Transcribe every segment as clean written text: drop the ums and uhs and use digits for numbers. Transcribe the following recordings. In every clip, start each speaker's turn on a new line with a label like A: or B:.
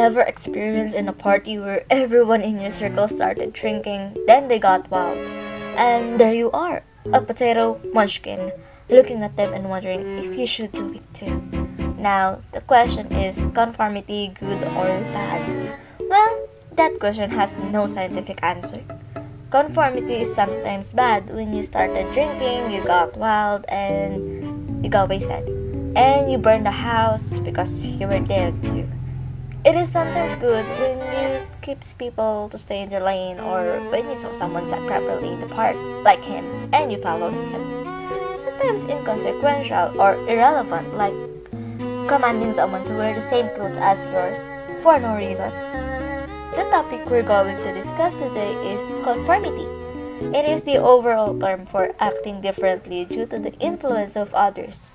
A: ever experienced in a party where everyone in your circle started drinking, then they got wild, and there you are, a potato munchkin, looking at them and wondering if you should do it too? Now, the question is, conformity good or bad? Well, that question has no scientific answer. Conformity is sometimes bad. When you started drinking, you got wild and you got wasted. And you burned the house because you were there too. It is sometimes good when you keeps people to stay in their lane, or when you saw someone sat properly in the park like him and you followed him. Sometimes inconsequential or irrelevant, like commanding someone to wear the same clothes as yours for no reason. The topic we're going to discuss today is conformity. It is the overall term for acting differently due to the influence of others.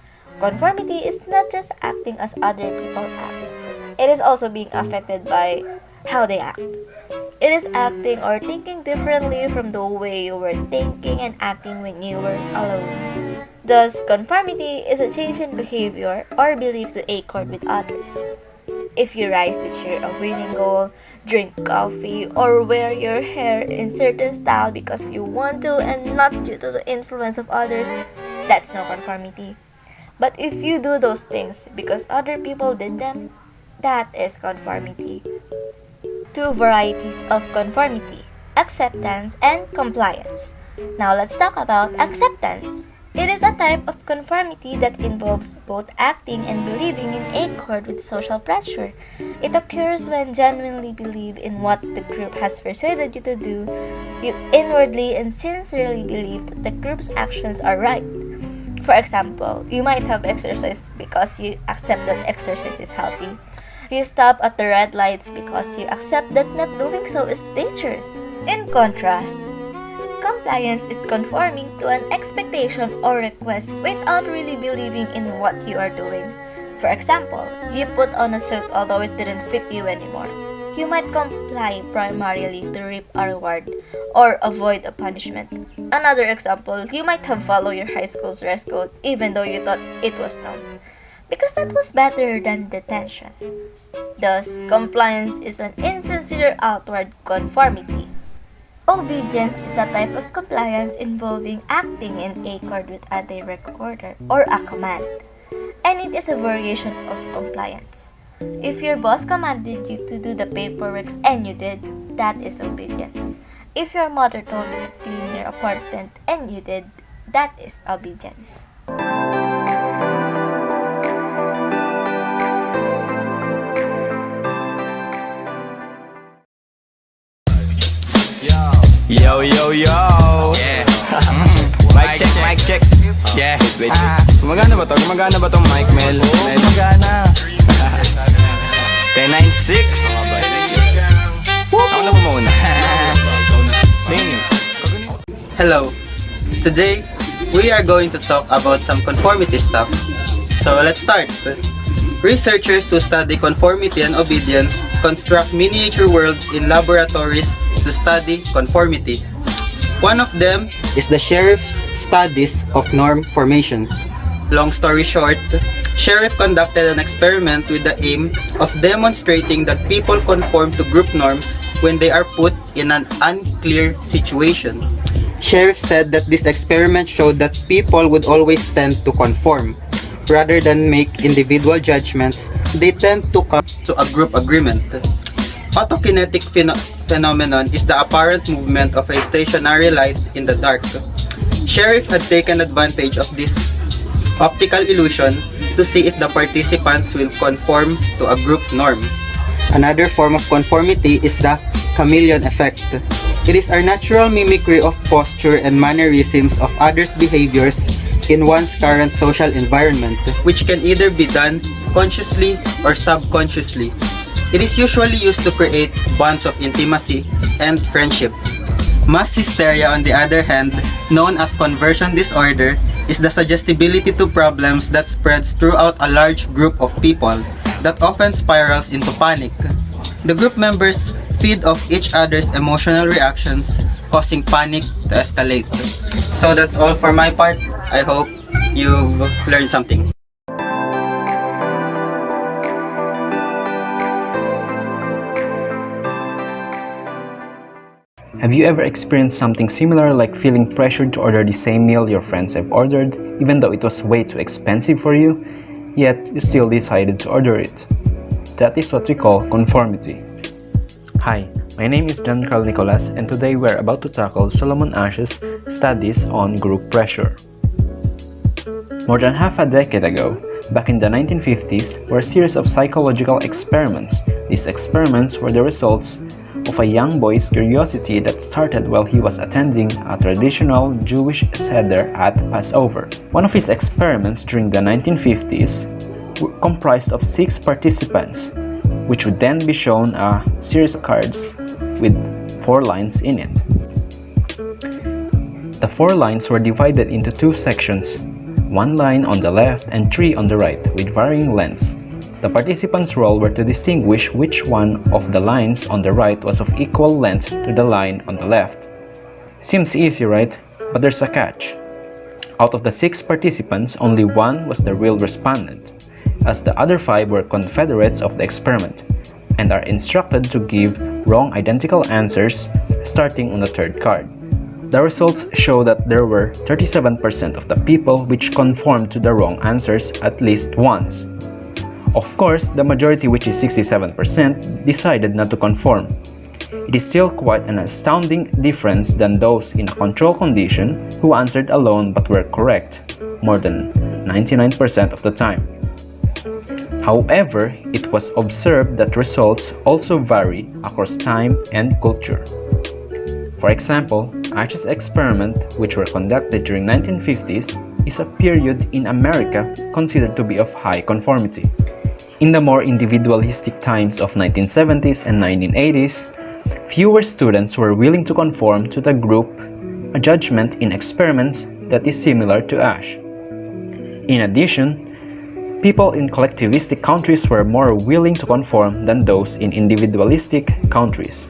A: Conformity is not just acting as other people act. It is also being affected by how they act. It is acting or thinking differently from the way you were thinking and acting when you were alone. Thus, conformity is a change in behavior or belief to accord with others. If you rise to cheer a winning goal, drink coffee, or wear your hair in certain style because you want to and not due to the influence of others, that's no conformity. But if you do those things because other people did them, that is conformity. Two varieties of conformity: acceptance and compliance. Now let's talk about acceptance. It is a type of conformity that involves both acting and believing in accord with social pressure. It occurs when genuinely believe in what the group has persuaded you to do. You inwardly and sincerely believe that the group's actions are right. For example, you might have exercised because you accept that exercise is healthy. You stop at the red lights because you accept that not doing so is dangerous. In contrast, compliance is conforming to an expectation or request without really believing in what you are doing. For example, you put on a suit although it didn't fit you anymore. You might comply primarily to reap a reward or avoid a punishment. Another example, you might have followed your high school's dress code even though you thought it was dumb, because that was better than detention. Thus, compliance is an insincere outward conformity. Obedience is a type of compliance involving acting in accord with a direct order or a command, and it is a variation of compliance. If your boss commanded you to do the paperwork and you did, that is obedience. If your mother told you to clean your apartment and you did, that is obedience.
B: Yo, yo, yo! Yeah! Mic check, mic check! Yeah! Wait. Gumagana ba to? Gumagana ba tong mic, Mel? Gumagana! 1096! Ako na po muna. Sing!
C: Hello. Today, we are going to talk about some conformity stuff. So let's start. Researchers who study conformity and obedience construct miniature worlds in laboratories to study conformity. One of them is the Sheriff's Studies of Norm Formation. Long story short, Sheriff conducted an experiment with the aim of demonstrating that people conform to group norms when they are put in an unclear situation. Sheriff said that this experiment showed that people would always tend to conform. Rather than make individual judgments, they tend to come to a group agreement. Autokinetic phenomenon is the apparent movement of a stationary light in the dark. Sheriff had taken advantage of this optical illusion to see if the participants will conform to a group norm. Another form of conformity is the chameleon effect. It is our natural mimicry of posture and mannerisms of others' behaviors in one's current social environment, which can either be done consciously or subconsciously. It is usually used to create bonds of intimacy and friendship. Mass hysteria, on the other hand, known as conversion disorder, is the suggestibility to problems that spreads throughout a large group of people that often spirals into panic. The group members feed off each other's emotional reactions, causing panic to escalate. So that's all for my part. I hope you've learned something.
D: Have you ever experienced something similar, like feeling pressured to order the same meal your friends have ordered, even though it was way too expensive for you, yet you still decided to order it? That is what we call conformity. Hi, my name is John Carl Nicolas, and today we're about to tackle Solomon Asch's studies on group pressure. More than half a decade ago, back in the 1950s, were a series of psychological experiments. These experiments were the results of a young boy's curiosity that started while he was attending a traditional Jewish Seder at Passover. One of his experiments during the 1950s comprised of 6 participants, which would then be shown a series of cards with 4 lines in it. The 4 lines were divided into 2 sections, 1 line on the left and 3 on the right, with varying lengths. The participants' role were to distinguish which one of the lines on the right was of equal length to the line on the left. Seems easy, right? But there's a catch. Out of the 6 participants, only 1 was the real respondent, as the other 5 were confederates of the experiment, and are instructed to give wrong identical answers starting on the 3rd card. The results show that there were 37% of the people which conformed to the wrong answers at least once. Of course, the majority, which is 67%, decided not to conform. It is still quite an astounding difference than those in a control condition who answered alone but were correct more than 99% of the time. However, it was observed that results also vary across time and culture. For example, Asch's experiment, which were conducted during 1950s, is a period in America considered to be of high conformity. In the more individualistic times of 1970s and 1980s, fewer students were willing to conform to the group, a judgment in experiments that is similar to Asch. In addition, people in collectivistic countries were more willing to conform than those in individualistic countries.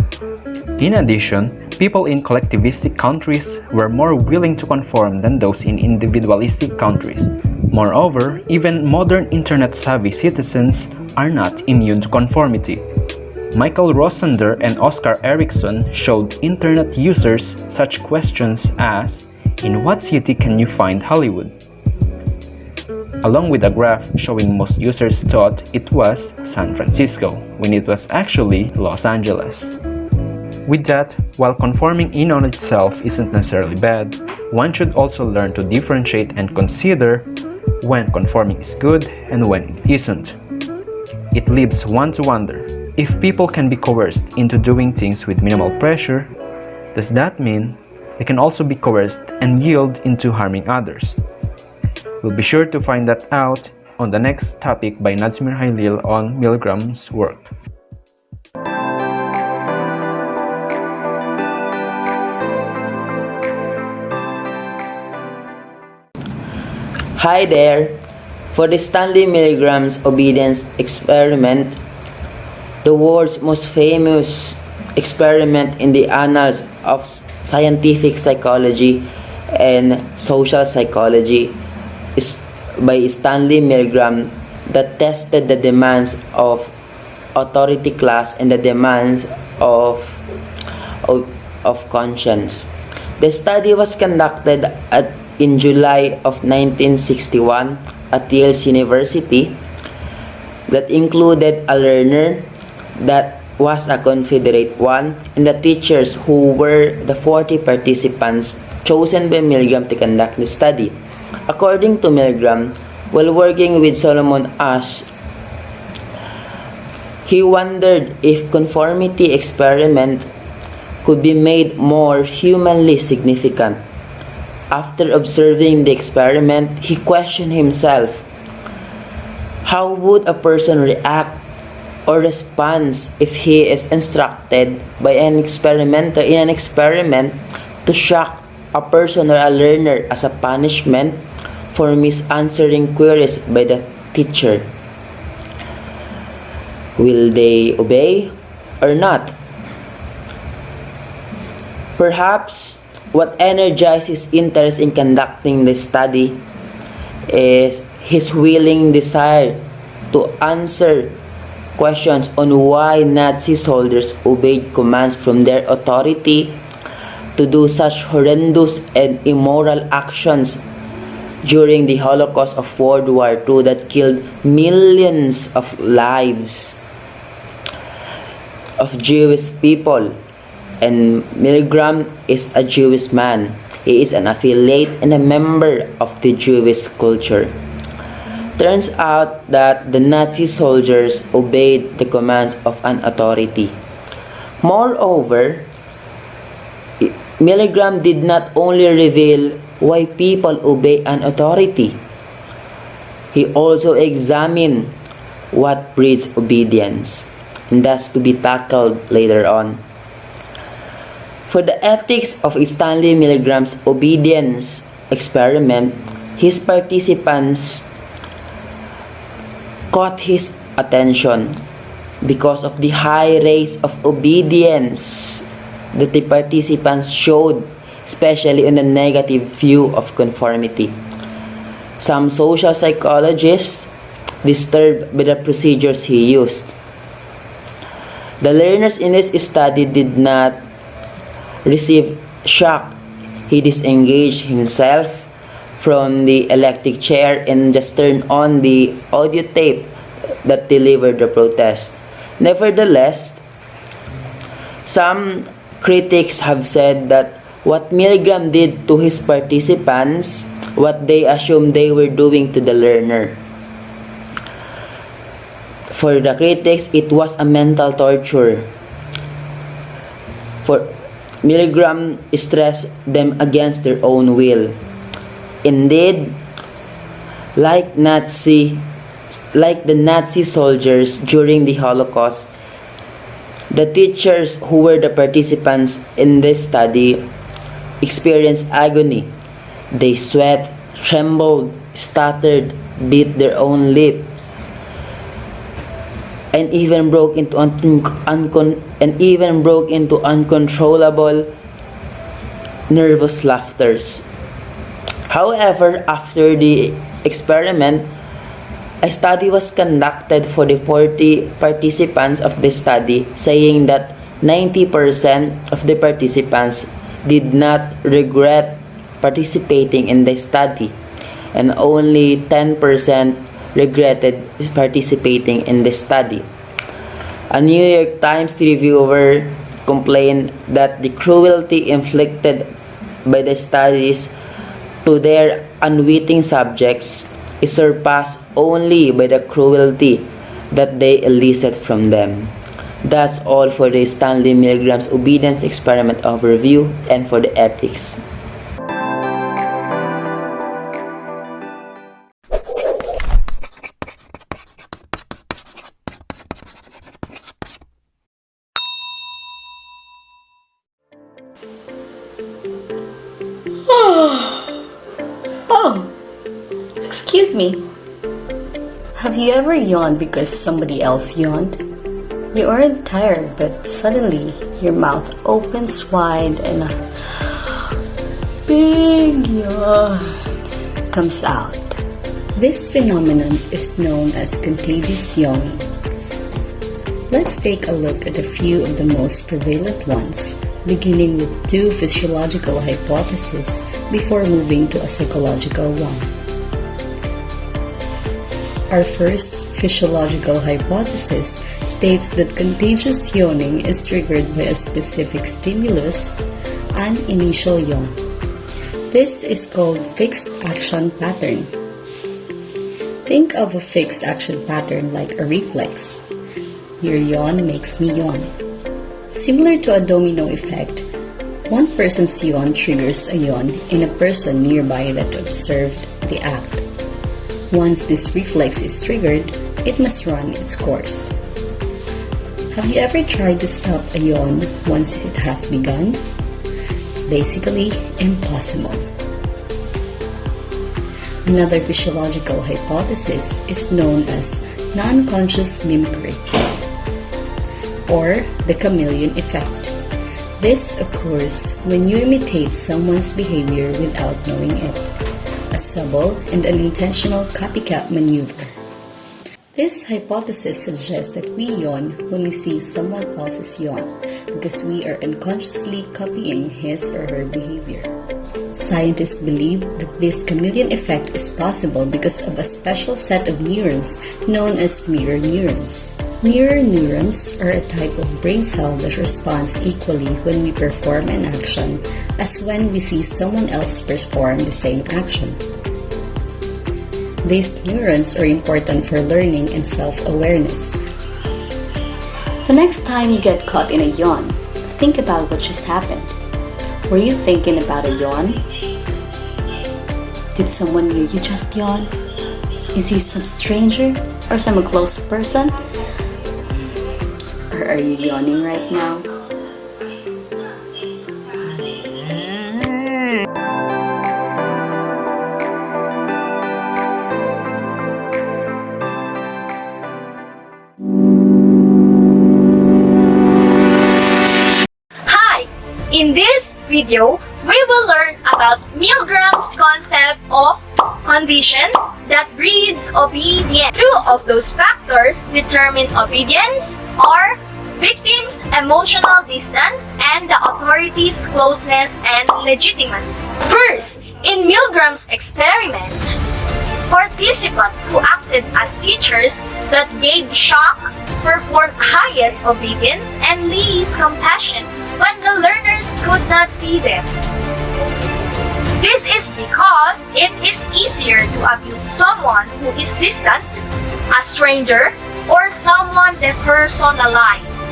D: Moreover, even modern internet-savvy citizens are not immune to conformity. Michael Rosander and Oscar Erickson showed internet users such questions as, "In what city can you find Hollywood?" along with a graph showing most users thought it was San Francisco, when it was actually Los Angeles. With that, while conforming in on itself isn't necessarily bad, one should also learn to differentiate and consider when conforming is good and when it isn't. It leaves one to wonder, if people can be coerced into doing things with minimal pressure, does that mean they can also be coerced and yield into harming others? We'll be sure to find that out on the next topic by Nazmir Hailil on Milgram's work.
E: Hi there! For the Stanley Milgram's obedience experiment, the world's most famous experiment in the annals of scientific psychology and social psychology, is by Stanley Milgram, that tested the demands of authority class and the demands of conscience. The study was conducted in July of 1961 at Yale University, that included a learner that was a Confederate one and the teachers, who were the 40 participants chosen by Milgram to conduct the study. According to Milgram, while working with Solomon Asch, he wondered if conformity experiment could be made more humanly significant. After observing the experiment, he questioned himself, how would a person react or respond if he is instructed by an experimenter in an experiment to shock a person or a learner as a punishment for misanswering queries by the teacher? Will they obey or not? Perhaps what energized his interest in conducting the study is his willing desire to answer questions on why Nazi soldiers obeyed commands from their authority to do such horrendous and immoral actions during the Holocaust of World War II that killed millions of lives of Jewish people. And Milgram is a Jewish man. He is an affiliate and a member of the Jewish culture. Turns out that the Nazi soldiers obeyed the commands of an authority. Moreover, Milgram did not only reveal why people obey an authority, he also examined what breeds obedience, and that's to be tackled later on. For the ethics of Stanley Milgram's obedience experiment, his participants caught his attention because of the high rates of obedience that the participants showed, especially on the negative view of conformity. Some social psychologists disturbed by the procedures he used. The learners in this study did not receive shock. He disengaged himself from the electric chair and just turned on the audio tape that delivered the protest. Nevertheless, some critics have said that what Milgram did to his participants, what they assumed they were doing to the learner. For the critics, it was a mental torture. For Milgram stressed them against their own will. Indeed, like the Nazi soldiers during the Holocaust, the teachers who were the participants in this study experienced agony. They sweat, trembled, stuttered, bit their own lips, and even broke into uncontrollable nervous laughters. However, after the experiment, a study was conducted for the 40 participants of the study, saying that 90% of the participants did not regret participating in the study, and only 10% regretted participating in the study. A New York Times reviewer complained that the cruelty inflicted by the studies to their unwitting subjects is surpassed only by the cruelty that they elicit from them. That's all for the Stanley Milgram's obedience experiment overview and for the ethics.
F: Oh, excuse me. Have you ever yawned because somebody else yawned? You aren't tired, but suddenly your mouth opens wide and a big yawn comes out. This phenomenon is known as contagious yawning. Let's take a look at a few of the most prevalent ones, beginning with two physiological hypotheses before moving to a psychological one. Our first physiological hypothesis states that contagious yawning is triggered by a specific stimulus, an initial yawn. This is called fixed action pattern. Think of a fixed action pattern like a reflex. Your yawn makes me yawn. Similar to a domino effect, one person's yawn triggers a yawn in a person nearby that observed the act. Once this reflex is triggered, it must run its course. Have you ever tried to stop a yawn once it has begun? Basically, impossible. Another physiological hypothesis is known as non-conscious mimicry, or the chameleon effect. This occurs when you imitate someone's behavior without knowing it, a subtle and unintentional copycat maneuver. This hypothesis suggests that we yawn when we see someone else's yawn because we are unconsciously copying his or her behavior. Scientists believe that this chameleon effect is possible because of a special set of neurons known as mirror neurons. Mirror neurons are a type of brain cell that responds equally when we perform an action as when we see someone else perform the same action. These neurons are important for learning and self-awareness. The next time you get caught in a yawn, think about what just happened. Were you thinking about a yawn? Did someone near you just yawn? Is he some stranger or some close person? Or are you yawning right now?
A: Hi! In this video, we will learn about Milgram's concept of conditions that breeds obedience. Two of those factors determine obedience are victim's emotional distance and the authority's closeness and legitimacy. First, in Milgram's experiment, participants who acted as teachers that gave shock performed highest obedience and least compassion when the learners could not see them. This is because it is easier to abuse someone who is distant, a stranger, or someone depersonalized.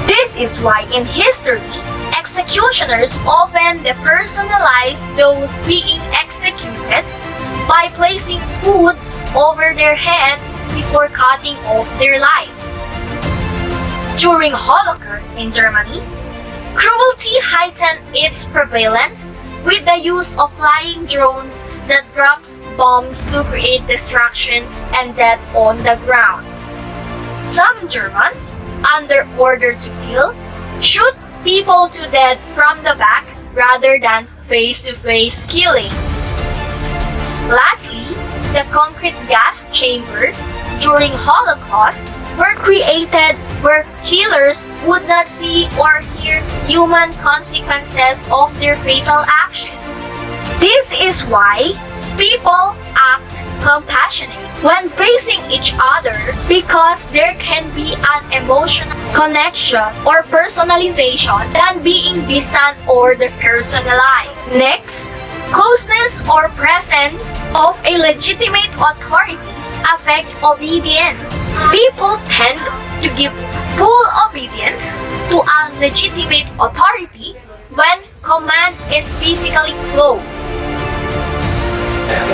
A: This is why in history, executioners often depersonalize those being executed by placing hoods over their heads before cutting off their lives. During Holocaust in Germany, cruelty heightened its prevalence with the use of flying drones that drops bombs to create destruction and death on the ground. Some Germans, under order to kill, shoot people to death from the back rather than face-to-face killing. Lastly, the concrete gas chambers during Holocaust were created where killers would not see or hear human consequences of their fatal actions. This is why people act compassionate when facing each other because there can be an emotional connection or personalization than being distant or depersonalized. Next, closeness or presence of a legitimate authority affect obedience. People tend to give full obedience to a legitimate authority when command is physically close.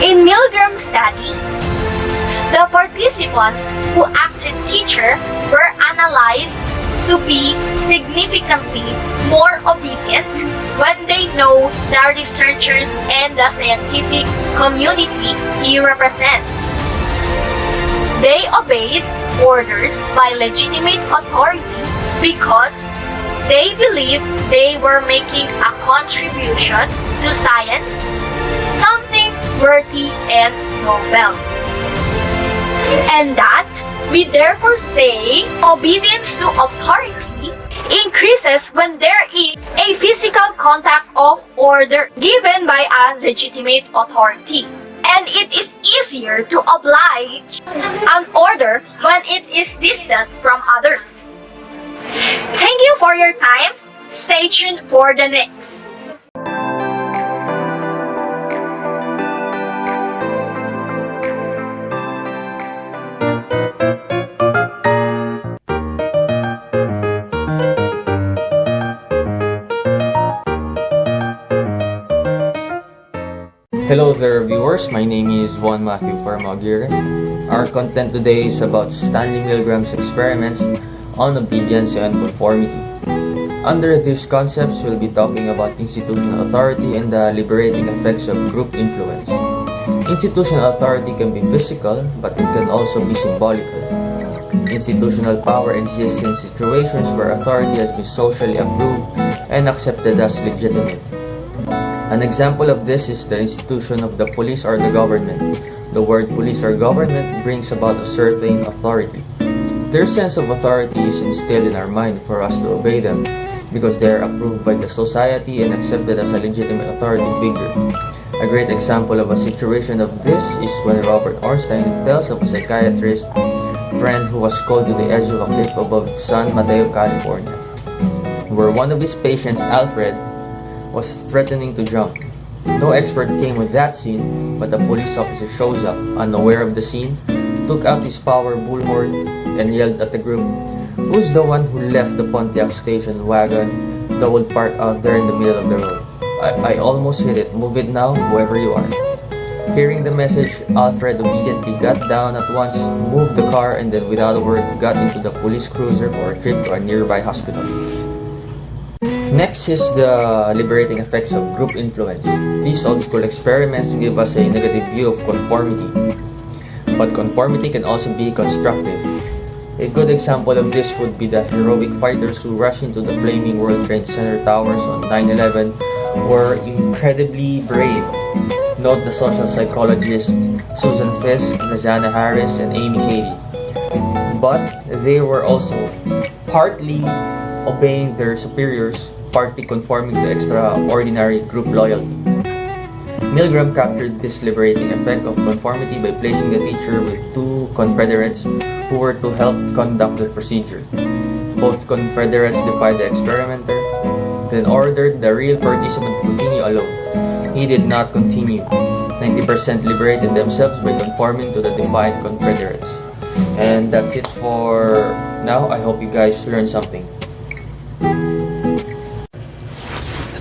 A: In Milgram's study, the participants who acted teacher were analyzed to be significantly more obedient when they know the researchers and the scientific community he represents. They obeyed orders by legitimate authority because they believed they were making a contribution to science, something worthy and noble. And that we therefore say obedience to authority increases when there is a physical contact of order given by a legitimate authority. And it is easier to oblige an order when it is distant from others. Thank you for your time. Stay tuned for the next.
G: Hello there viewers, my name is Juan Matthew Farmaguirre. Our content today is about Stanley Milgram's experiments on obedience and conformity. Under these concepts, we'll be talking about institutional authority and the liberating effects of group influence. Institutional authority can be physical, but it can also be symbolical. Institutional power exists in situations where authority has been socially approved and accepted as legitimate. An example of this is the institution of the police or the government. The word police or government brings about a certain authority. Their sense of authority is instilled in our mind for us to obey them because they are approved by the society and accepted as a legitimate authority figure. A great example of a situation of this is when Robert Ornstein tells of a psychiatrist friend who was called to the edge of a cliff above San Mateo, California, where one of his patients, Alfred, was threatening to jump. No expert came with that scene, but a police officer shows up, unaware of the scene, took out his power bullhorn, and yelled at the group, "Who's the one who left the Pontiac station wagon that would park out there in the middle of the road? I almost hit it. Move it now, whoever you are." Hearing the message, Alfred obediently got down at once, moved the car, and then without a word got into the police cruiser for a trip to a nearby hospital. Next is the liberating effects of group influence. These old school experiments give us a negative view of conformity, but conformity can also be constructive. A good example of this would be the heroic fighters who rushed into the flaming World Trade Center towers on 9/11 were incredibly brave. Note the social psychologists Susan Fisk, Rosanna Harris, and Amy Cady. But they were also partly obeying their superiors, partly conforming to extraordinary group loyalty. Milgram captured this liberating effect of conformity by placing the teacher with two Confederates who were to help conduct the procedure. Both Confederates defied the experimenter, then ordered the real participant to continue alone. He did not continue. 90% liberated themselves by conforming to the defiant Confederates. And that's it for now. I hope you guys learned something.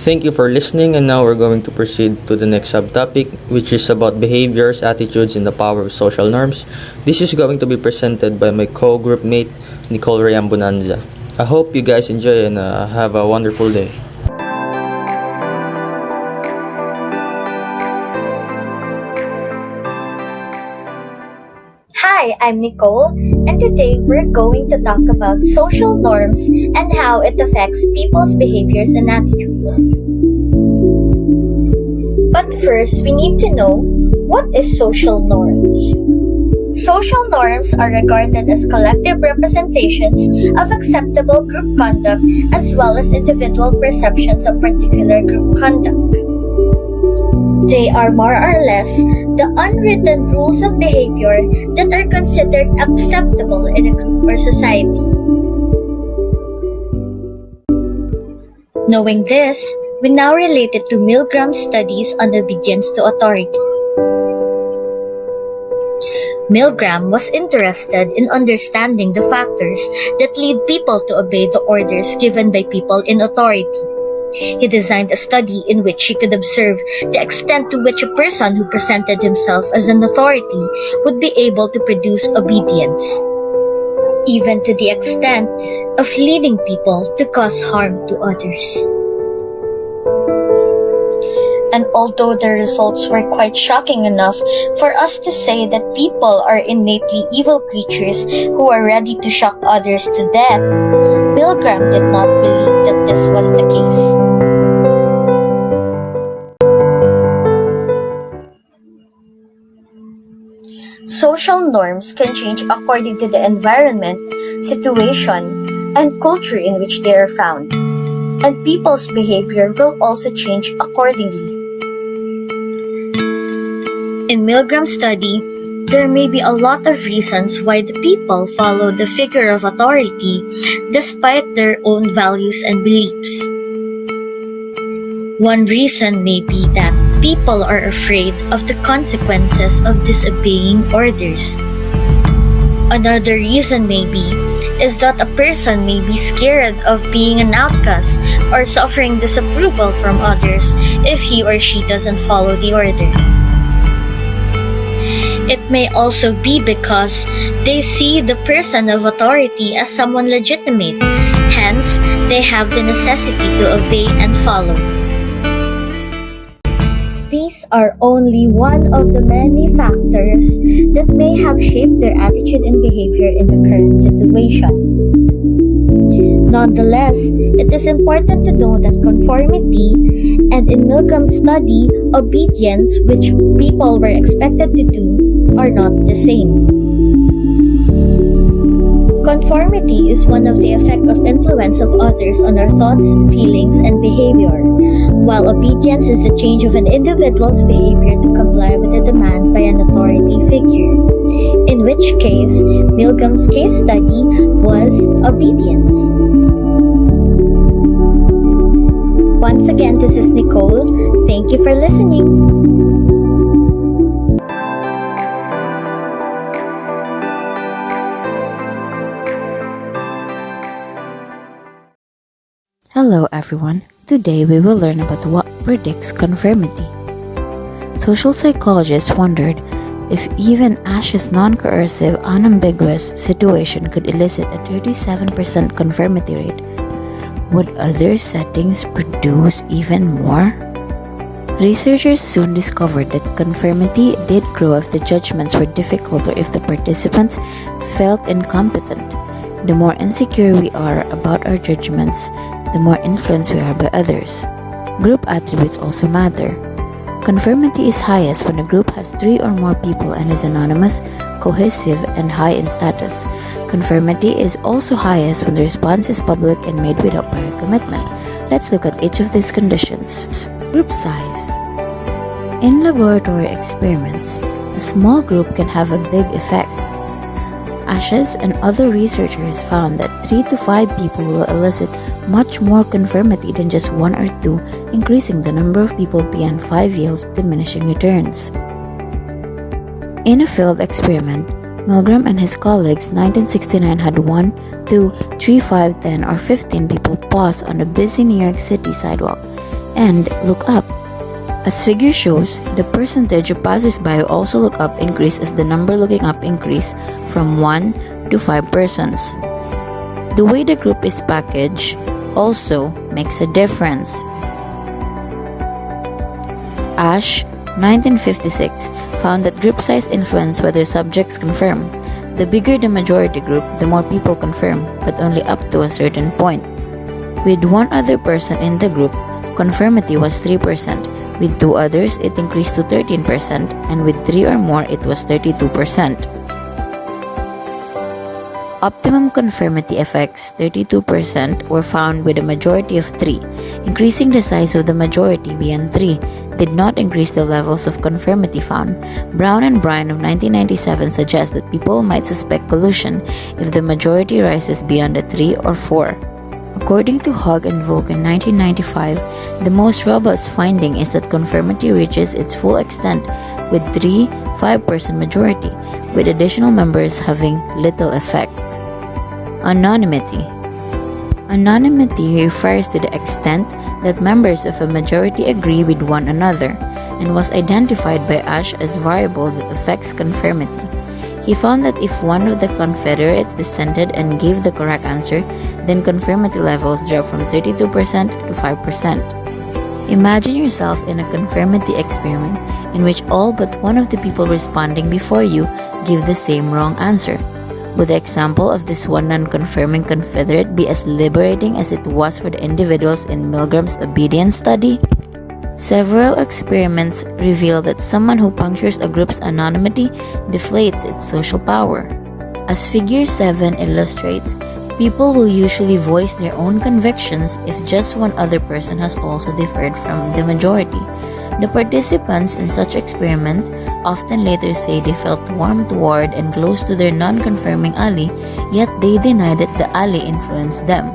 G: Thank you for listening, and now we're going to proceed to the next subtopic, which is about behaviors, attitudes, and the power of social norms. This is going to be presented by my co-group mate, Nicole Rayam Bonanza. I hope you guys enjoy and have a wonderful day.
A: Hi, I'm Nicole, and today we're going to talk about social norms and how it affects people's behaviors and attitudes. But first, we need to know, what is social norms? Social norms are regarded as collective representations of acceptable group conduct as well as individual perceptions of particular group conduct. They are more or less the unwritten rules of behavior that are considered acceptable in a group or society. Knowing this, we now relate it to Milgram's studies on obedience to authority. Milgram was interested in understanding the factors that lead people to obey the orders given by people in authority. He designed a study in which he could observe the extent to which a person who presented himself as an authority would be able to produce obedience, even to the extent of leading people to cause harm to others. And although the results were quite shocking enough for us to say that people are innately evil creatures who are ready to shock others to death, Milgram did not believe that this was the case. Social norms can change according to the environment, situation, and culture in which they are found, and people's behavior will also change accordingly. In Milgram's study, there may be a lot of reasons why the people follow the figure of authority despite their own values and beliefs. One reason may be that people are afraid of the consequences of disobeying orders. Another reason may be is that a person may be scared of being an outcast or suffering disapproval from others if he or she doesn't follow the order. It may also be because they see the person of authority as someone legitimate, hence they have the necessity to obey and follow. These are only one of the many factors that may have shaped their attitude and behavior in the current situation. Nonetheless, it is important to know that conformity, and in Milgram's study, obedience, which people were expected to do,
H: are not the same. Conformity is one of the effect of influence of others on our thoughts, feelings, and behavior, while obedience is the change of an individual's behavior to comply with a demand by an authority figure, in which case, Milgram's case study was obedience. Once again, this is Nicole. Thank you for listening.
I: Hello everyone. Today we will learn about what predicts conformity. Social psychologists wondered if even Ash's non-coercive, unambiguous situation could elicit a 37% conformity rate. Would other settings produce even more? Researchers soon discovered that conformity did grow if the judgments were difficult or if the participants felt incompetent. The more insecure we are about our judgments, the more influenced we are by others. Group attributes also matter. Conformity is highest when a group has 3 or more people and is anonymous, cohesive, and high in status. Conformity is also highest when the response is public and made without prior commitment. Let's look at each of these conditions. Group size. In laboratory experiments, a small group can have a big effect. Ashes and other researchers found that 3 to 5 people will elicit much more conformity than just 1 or 2, increasing the number of people beyond 5 yields diminishing returns. In a field experiment, Milgram and his colleagues 1969 had 1, 2, 3, 5, 10, or 15 people pause on a busy New York City sidewalk and look up. As figure shows, the percentage of passers-by who also look up increased as the number looking up increased from 1 to 5 persons. The way the group is packaged also makes a difference. Ash, 1956, found that group size influenced whether subjects confirm. The bigger the majority group, the more people confirm, but only up to a certain point. With 1 other person in the group, conformity was 3%. With 2 others, it increased to 13%, and with 3 or more, it was 32%. Optimum conformity effects, 32%, were found with a majority of 3. Increasing the size of the majority beyond 3 did not increase the levels of conformity found. Brown and Bryan of 1997 suggest that people might suspect collusion if the majority rises beyond a 3 or 4. According to Hogg and Volk in 1995, the most robust finding is that conformity reaches its full extent with 3-5-person majority, with additional members having little effect. Anonymity. Anonymity refers to the extent that members of a majority agree with one another, and was identified by Ash as variable that affects conformity. He found that if one of the Confederates dissented and gave the correct answer, then conformity levels dropped from 32% to 5%. Imagine yourself in a conformity experiment in which all but one of the people responding before you give the same wrong answer. Would the example of this one non-confirming Confederate be as liberating as it was for the individuals in Milgram's obedience study? Several experiments reveal that someone who punctures a group's anonymity deflates its social power. As Figure 7 illustrates, people will usually voice their own convictions if just one other person has also differed from the majority. The participants in such experiments often later say they felt warm toward and close to their non-confirming ally, yet they deny that the ally influenced them.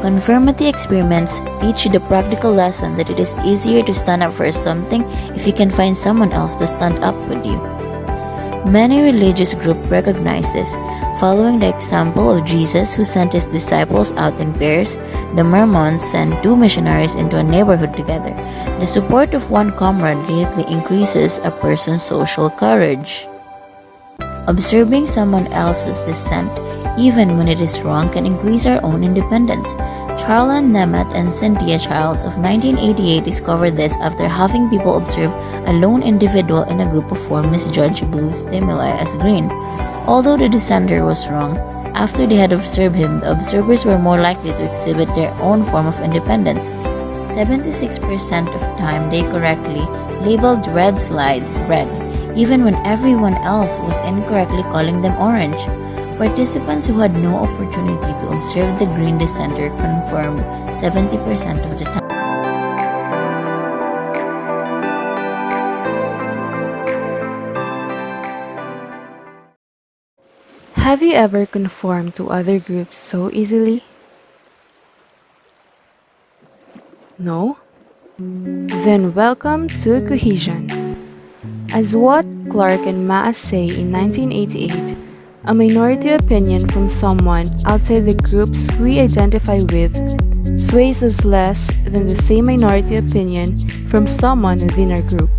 I: Conformity experiments teach the practical lesson that it is easier to stand up for something if you can find someone else to stand up with you. Many religious groups recognize this. Following the example of Jesus, who sent his disciples out in pairs, the Mormons sent 2 missionaries into a neighborhood together. The support of one comrade greatly increases a person's social courage. Observing someone else's dissent, even when it is wrong, can increase our own independence. Charlan Nemeth and Cynthia Childs of 1988 discovered this after having people observe a lone individual in a group of 4 misjudge blue stimuli as green. Although the dissenter was wrong, after they had observed him, the observers were more likely to exhibit their own form of independence. 76% of time they correctly labeled red slides red, even when everyone else was incorrectly calling them orange. Participants who had no opportunity to observe the green dissenter conformed 70% of the time.
J: Have you ever conformed to other groups so easily? No? Then welcome to cohesion. As what Clark and Maas say in 1988, a minority opinion from someone outside the groups we identify with sways us less than the same minority opinion from someone within our group.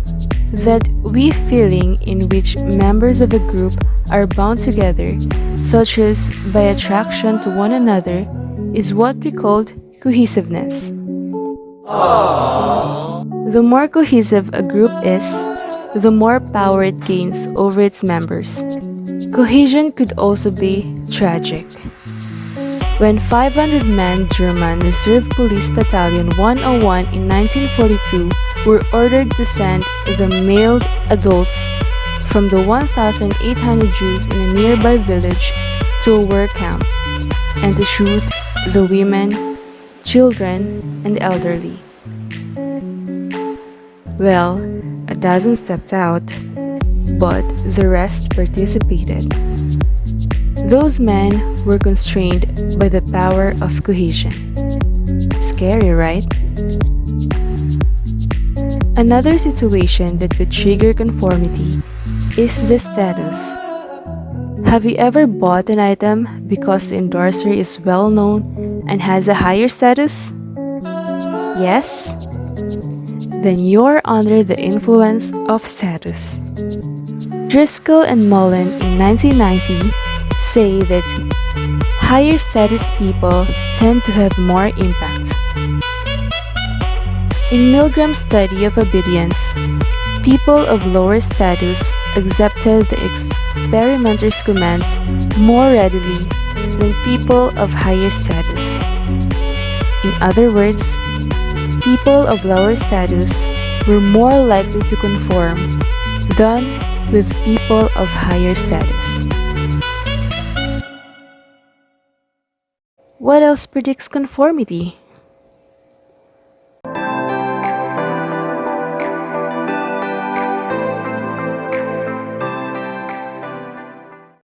J: That we feeling in which members of a group are bound together, such as by attraction to one another, is what we called cohesiveness. The more cohesive a group is, the more power it gains over its members. Cohesion could also be tragic. When 500-man German Reserve Police Battalion 101 in 1942 were ordered to send the male adults from the 1,800 Jews in a nearby village to a work camp and to shoot the women, children, and elderly. Well, a dozen stepped out, but the rest participated. Those men were constrained by the power of cohesion. Scary, right? Another situation that could trigger conformity is the status. Have you ever bought an item because the endorser is well known and has a higher status? Yes? Then you're under the influence of status. Driscoll and Mullen in 1990 say that higher status people tend to have more impact. In Milgram's study of obedience, people of lower status accepted the experimenter's commands more readily than people of higher status. In other words, people of lower status were more likely to conform than with people of higher status. What else predicts conformity?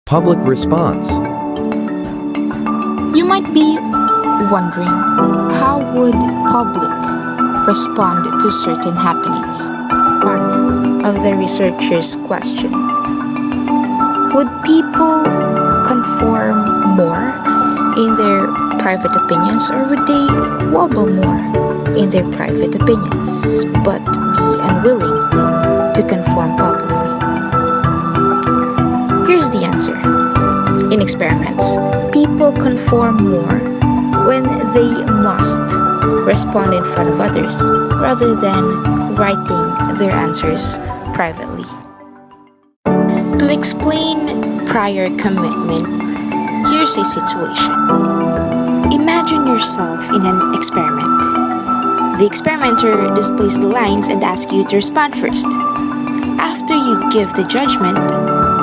K: Public response.
L: You might be wondering, how would public respond to certain happenings? One of the researchers questioned, would people conform more in their private opinions, or would they wobble more in their private opinions but be unwilling to conform publicly? Here's the answer. In experiments, people conform more when they must respond in front of others rather than writing their answers privately. To explain prior commitment, here's a situation. Imagine yourself in an experiment. The experimenter displays the lines and asks you to respond first. After you give the judgment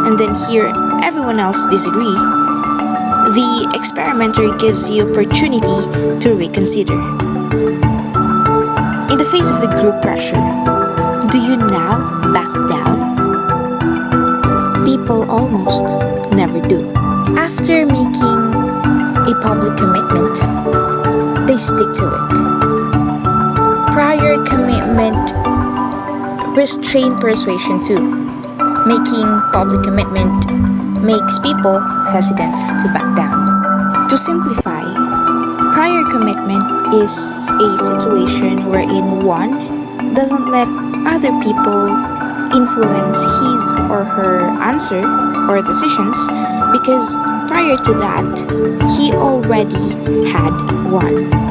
L: and then hear everyone else disagree, the experimenter gives you opportunity to reconsider. In the face of the group pressure, do you now back down? People almost never do. After making a public commitment, they stick to it. Prior commitment restrain persuasion too. Making public commitment makes people hesitant to back down. To simplify, prior commitment is a situation wherein one doesn't let other people influence his or her answer or decisions because prior to that, he already had one.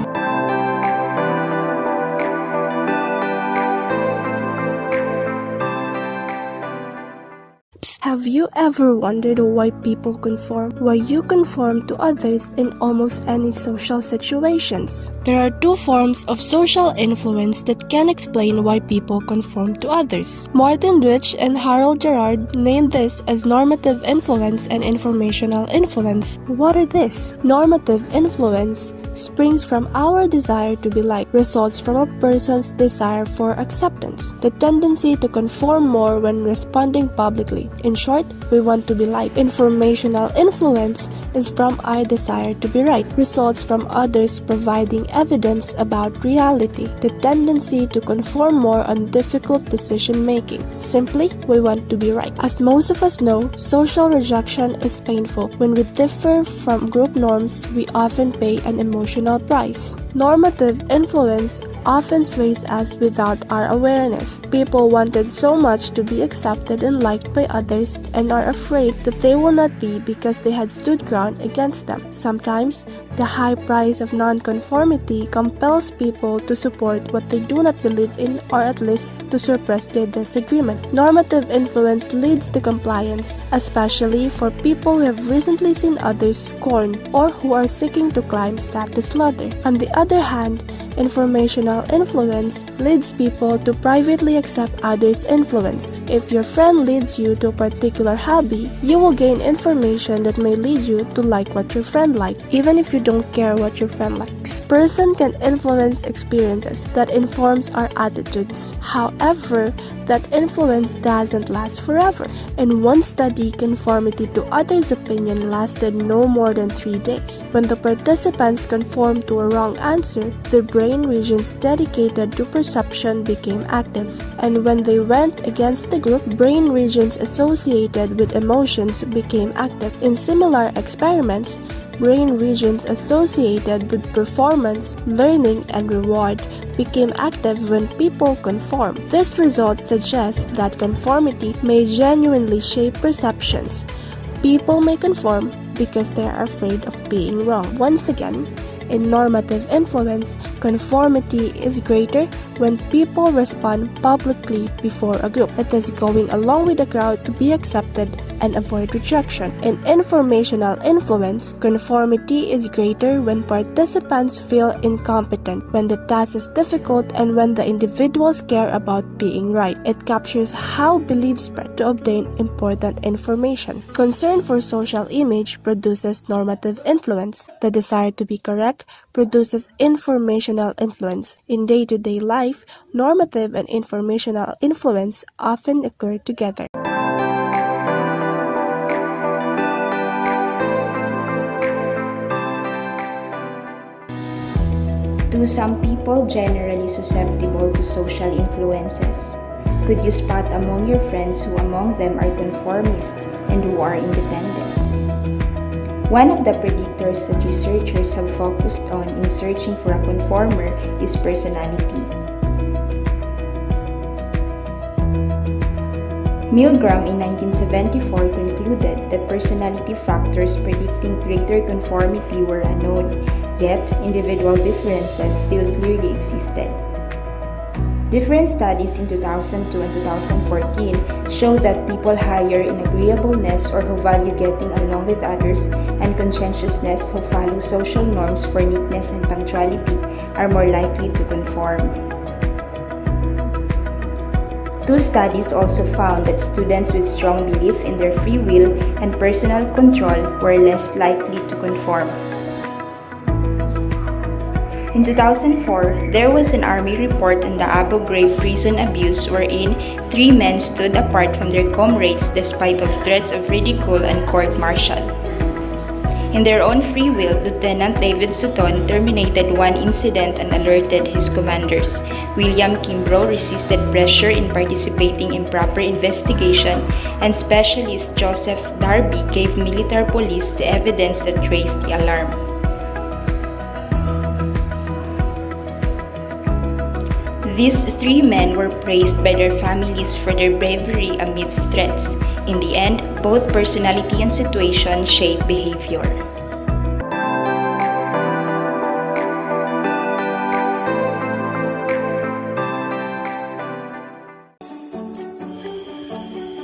M: Have you ever wondered why people conform? Why you conform to others in almost any social situations? There are two forms of social influence that can explain why people conform to others. Martin Rich and Harold Gerard named this as normative influence and informational influence. What are these? Normative influence springs from our desire to be liked, results from a person's desire for acceptance, the tendency to conform more when responding publicly. In short, we want to be liked. Informational influence is from our desire to be right, results from others providing evidence about reality, the tendency to conform more on difficult decision making. Simply, we want to be right. As most of us know, social rejection is painful. When we differ from group norms, we often pay an emotional price. Normative influence often sways us without our awareness. People wanted so much to be accepted and liked by others and are afraid that they will not be because they had stood ground against them. Sometimes, the high price of nonconformity compels people to support what they do not believe in, or at least to suppress their disagreement. Normative influence leads to compliance, especially for people who have recently seen others scorned or who are seeking to climb status ladder. On the other hand, informational influence leads people to privately accept others' influence. If your friend leads you to a particular hobby, you will gain information that may lead you to like what your friend likes, even if you don't care what your friend likes. Person can influence experiences that informs our attitudes. However, that influence doesn't last forever. In one study, conformity to others' opinion lasted no more than 3 days. When the participants conformed to a wrong answer, their brain regions dedicated to perception became active, and when they went against the group, brain regions associated with emotions became active. In similar experiments, brain regions associated with performance, learning, and reward became active when people conform. This result suggests that conformity may genuinely shape perceptions. People may conform because they are afraid of being wrong. Once again, in normative influence, conformity is greater when people respond publicly before a group. It is going along with the crowd to be accepted and avoid rejection. In informational influence, conformity is greater when participants feel incompetent, when the task is difficult, and when the individuals care about being right. It captures how beliefs spread to obtain important information. Concern for social image produces normative influence. The desire to be correct produces informational influence. In day-to-day life, normative and informational influence often occur together.
N: Do some people generally susceptible to social influences? Could you spot among your friends who among them are conformist and who are independent? One of the predictors that researchers have focused on in searching for a conformer is personality. Milgram in 1974 concluded that personality factors predicting greater conformity were unknown, yet individual differences still clearly existed. Different studies in 2002 and 2014 show that people higher in agreeableness or who value getting along with others and conscientiousness who follow social norms for neatness and punctuality are more likely to conform. Two studies also found that students with strong belief in their free will and personal control were less likely to conform. In 2004, there was an Army report on the Abu Ghraib prison abuse wherein 3 men stood apart from their comrades despite of threats of ridicule and court-martial. In their own free will, Lieutenant David Sutton terminated one incident and alerted his commanders. William Kimbrough resisted pressure in participating in proper investigation, and Specialist Joseph Darby gave military police the evidence that raised the alarm. These 3 men were praised by their families for their bravery amidst threats. In the end, both personality and situation shape behavior.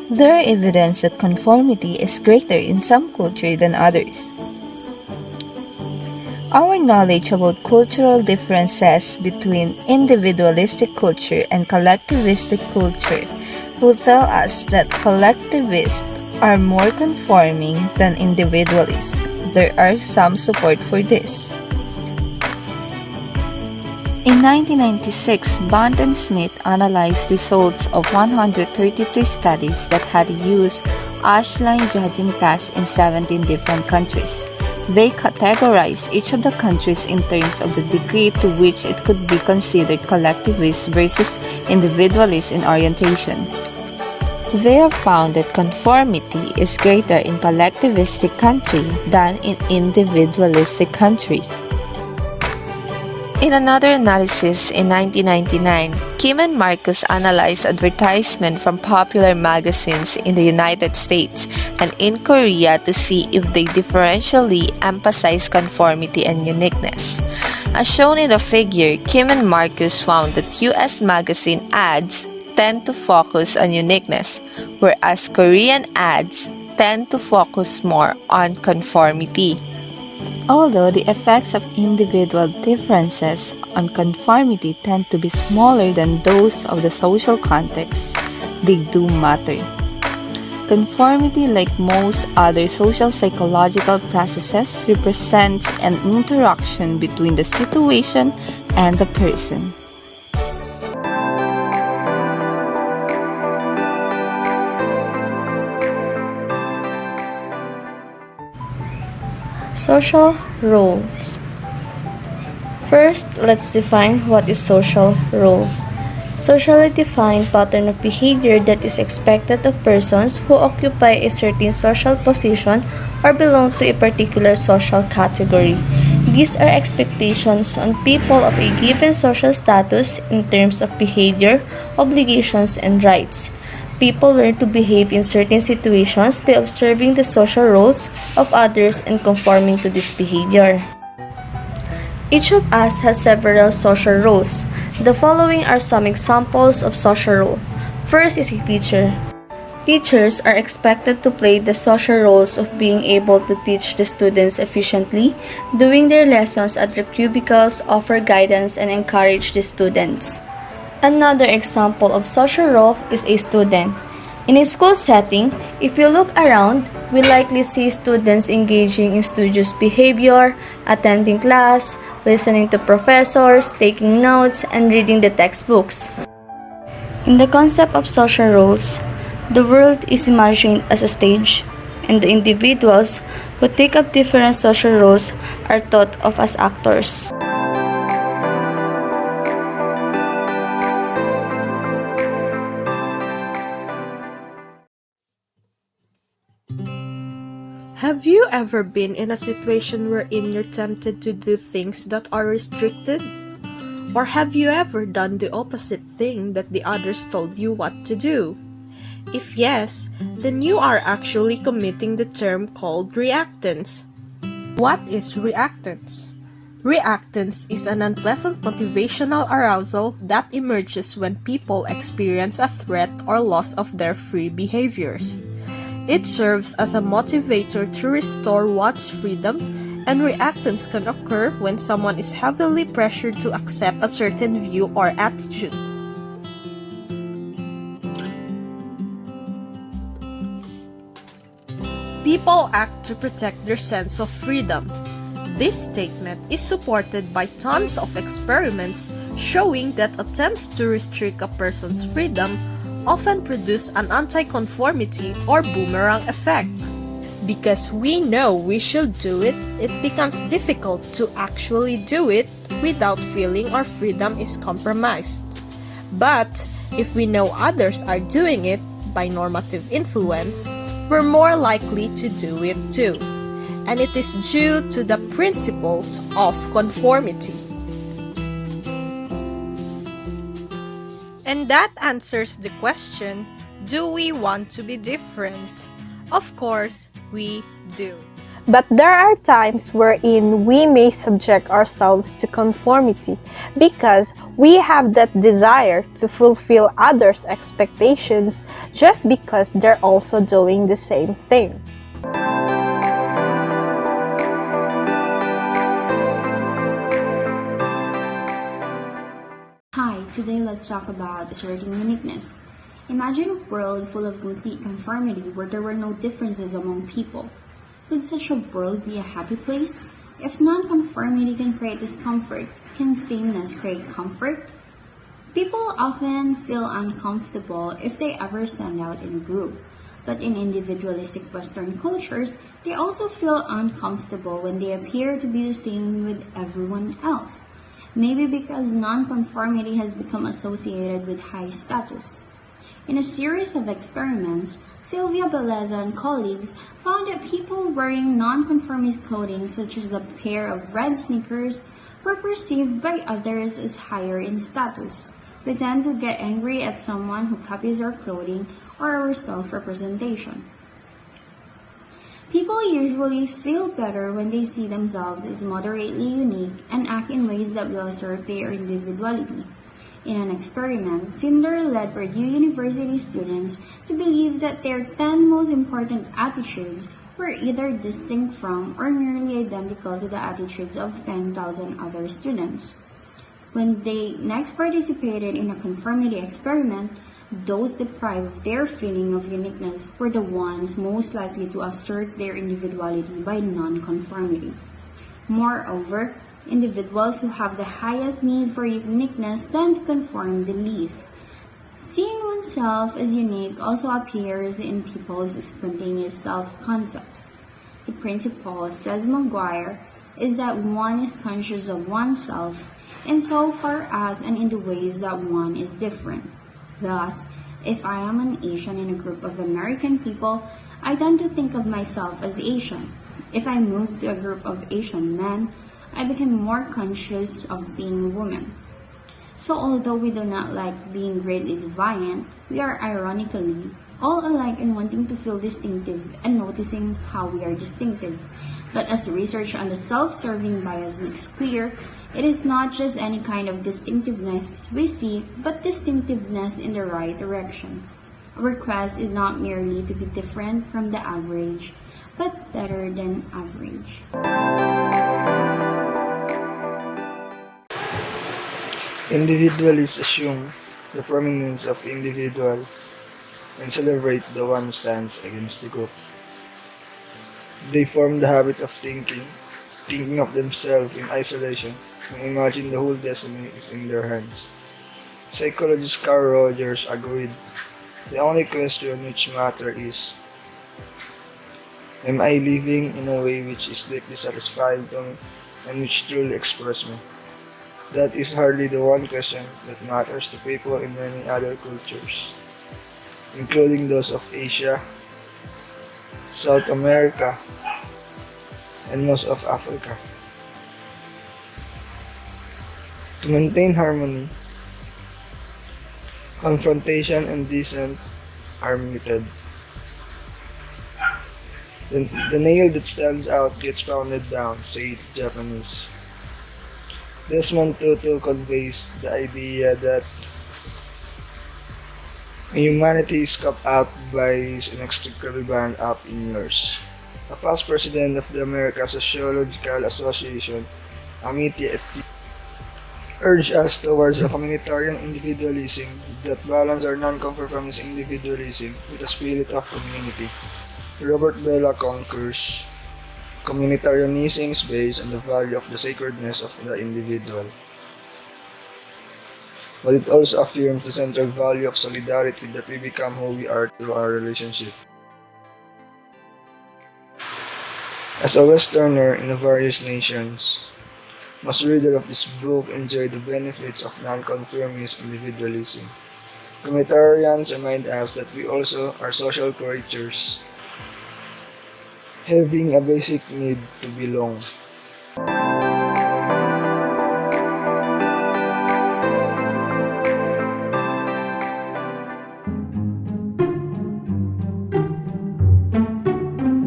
O: There are evidence that conformity is greater in some cultures than others. Our knowledge about cultural differences between individualistic culture and collectivistic culture who tell us that collectivists are more conforming than individualists. There are some support for this. In 1996, Bond and Smith analyzed results of 133 studies that had used Ashline judging tests in 17 different countries. They categorized each of the countries in terms of the degree to which it could be considered collectivist versus individualist in orientation. They have found that conformity is greater in collectivistic country than in individualistic country. In another analysis in 1999, Kim and Marcus analyzed advertisements from popular magazines in the United States and in Korea to see if they differentially emphasize conformity and uniqueness. As shown in the figure, Kim and Marcus found that US magazine ads tend to focus on uniqueness, whereas Korean ads tend to focus more on conformity. Although the effects of individual differences on conformity tend to be smaller than those of the social context, they do matter. Conformity, like most other social psychological processes, represents an interaction between the situation and the person.
A: Social roles. First, let's define what is social role. Socially defined pattern of behavior that is expected of persons who occupy a certain social position or belong to a particular social category. These are expectations on people of a given social status in terms of behavior, obligations, and rights. People learn to behave in certain situations by observing the social roles of others and conforming to this behavior. Each of us has several social roles. The following are some examples of social role. First is a teacher. Teachers are expected to play the social roles of being able to teach the students efficiently, doing their lessons at their cubicles, offer guidance, and encourage the students. Another example of social role is a student. In a school setting, if you look around, we likely see students engaging in studious behavior, attending class, listening to professors, taking notes, and reading the textbooks. In the concept of social roles, the world is imagined as a stage, and the individuals who take up different social roles are thought of as actors.
M: Have you ever been in a situation wherein you're tempted to do things that are restricted? Or have you ever done the opposite thing that the others told you what to do? If yes, then you are actually committing the term called reactance. What is reactance? Reactance is an unpleasant motivational arousal that emerges when people experience a threat or loss of their free behaviors. It serves as a motivator to restore one's freedom, and reactance can occur when someone is heavily pressured to accept a certain view or attitude. People act to protect their sense of freedom. This statement is supported by tons of experiments showing that attempts to restrict a person's freedom often produce an anti-conformity or boomerang effect. Because we know we should do it, it becomes difficult to actually do it without feeling our freedom is compromised. But if we know others are doing it by normative influence, we're more likely to do it too. And it is due to the principles of conformity. And that answers the question, do we want to be different? Of course, we do.
P: But there are times wherein we may subject ourselves to conformity because we have that desire to fulfill others' expectations just because they're also doing the same thing.
Q: Hi, today let's talk about asserting uniqueness. Imagine a world full of complete conformity where there were no differences among people. Would such a world be a happy place? If non-conformity can create discomfort, can sameness create comfort? People often feel uncomfortable if they ever stand out in a group. But in individualistic Western cultures, they also feel uncomfortable when they appear to be the same with everyone else. Maybe because non-conformity has become associated with high status. In a series of experiments, Sylvia Beleza and colleagues found that people wearing non-conformist clothing such as a pair of red sneakers were perceived by others as higher in status. We tend to get angry at someone who copies our clothing or our self-representation. People usually feel better when they see themselves as moderately unique and act in ways that will assert their individuality. In an experiment, Sindler led Purdue University students to believe that their 10 most important attitudes were either distinct from or merely identical to the attitudes of 10,000 other students. When they next participated in a conformity experiment, those deprived of their feeling of uniqueness were the ones most likely to assert their individuality by non-conformity. Moreover, individuals who have the highest need for uniqueness tend to conform the least. Seeing oneself as unique also appears in people's spontaneous self-concepts. The principle, says Maguire, is that one is conscious of oneself insofar as and in the ways that one is different. Thus, if I am an Asian in a group of American people, I tend to think of myself as Asian. If I move to a group of Asian men, I become more conscious of being a woman. So although we do not like being greatly deviant, we are ironically all alike in wanting to feel distinctive and noticing how we are distinctive. But as research on the self-serving bias makes clear, it is not just any kind of distinctiveness we see, but distinctiveness in the right direction. Our quest is not merely to be different from the average, but better than average.
R: Individualists assume the prominence of individual and celebrate the one who stands against the group. They form the habit of thinking of themselves in isolation, and imagine the whole destiny is in their hands. Psychologist Carl Rogers agreed, the only question which matters is, am I living in a way which is deeply satisfying to me and which truly expresses me? That is hardly the one question that matters to people in many other cultures, including those of Asia, South America, and most of Africa. To maintain harmony, confrontation and dissent are muted. The nail that stands out gets pounded down, say the Japanese. Desmond Tutu conveys the idea that humanity is cut out by his inextricably bound up in yours. A past president of the American Sociological Association, Amity urged us towards a communitarian individualism that balance our non-conformist individualism with a spirit of community. Robert Bella concurs, communitarianism is based on the value of the sacredness of the individual, but it also affirms the central value of solidarity, that we become who we are through our relationship. As a Westerner in the various nations, most readers of this book enjoy the benefits of non-conformist individualism. Communitarians remind us that we also are social creatures, having a basic need to belong.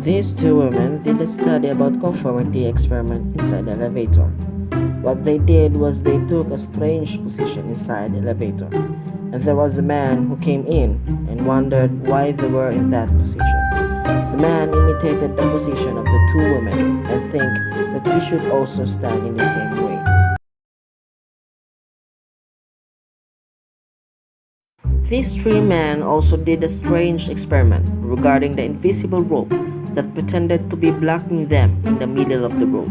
S: These two women did a study about conformity experiment inside the elevator. What they did was they took a strange position inside the elevator, and there was a man who came in and wondered why they were in that position. The man imitated the position of the two women and think that he should also stand in the same way. These three men also did a strange experiment regarding the invisible rope that pretended to be blocking them in the middle of the road,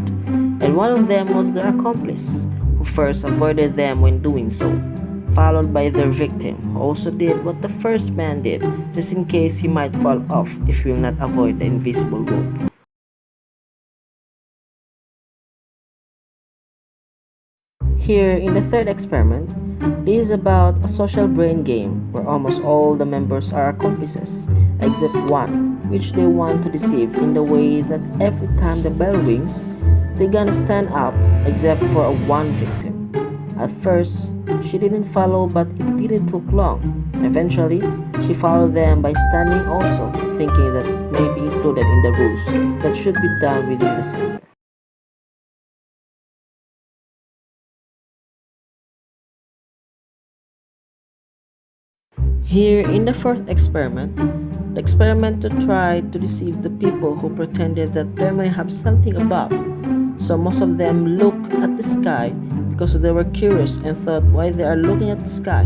S: and one of them was their accomplice, who first avoided them when doing so, followed by their victim, who also did what the first man did, just in case he might fall off if he will not avoid the invisible rope. Here in the third experiment, this is about a social brain game where almost all the members are accomplices, except one, which they want to deceive in the way that every time the bell rings, they're gonna stand up except for one victim. At first, she didn't follow, but it didn't take long. Eventually, she followed them by standing also, thinking that may be included in the rules that should be done within the center. Here in the fourth experiment, the experimenter tried to deceive the people who pretended that they may have something above. So most of them looked at the sky because they were curious and thought why they are looking at the sky.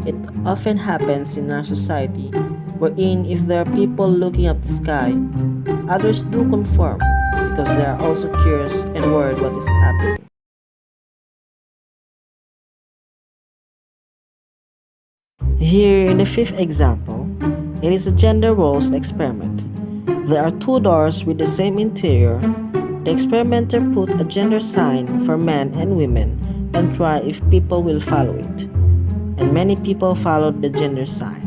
S: It often happens in our society wherein if there are people looking up the sky, others do conform because they are also curious and worried what is happening. Here in the fifth example, it is a gender roles experiment. There are two doors with the same interior. The experimenter put a gender sign for men and women and try if people will follow it. And many people followed the gender sign.